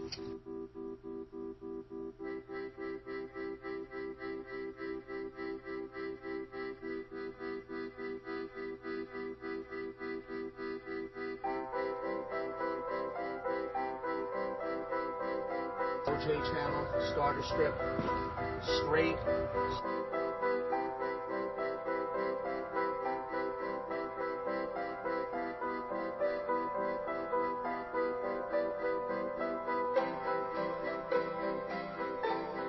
OJ channel, starter strip, straight.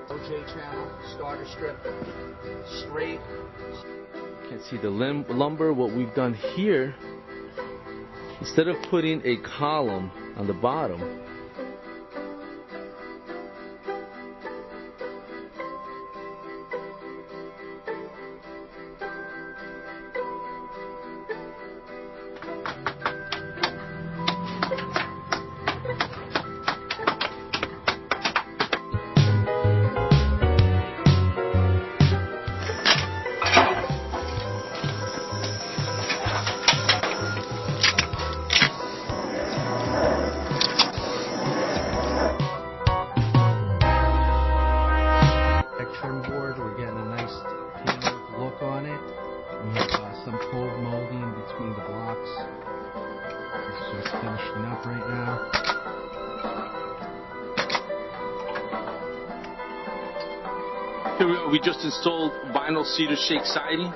OJ channel, starter strip, straight. You can see the lumber. What we've done here, instead of putting a column on the bottom, we're getting a nice look on it. We have some cove molding between the blocks. It's just finishing up right now. Here we just installed vinyl cedar shake siding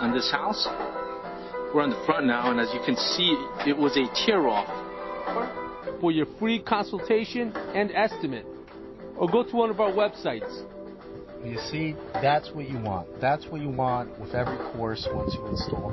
on this house. We're on the front now, and as you can see, it was a tear-off. For your free consultation and estimate, or go to one of our websites. You see, that's what you want. That's what you want with every course once you install.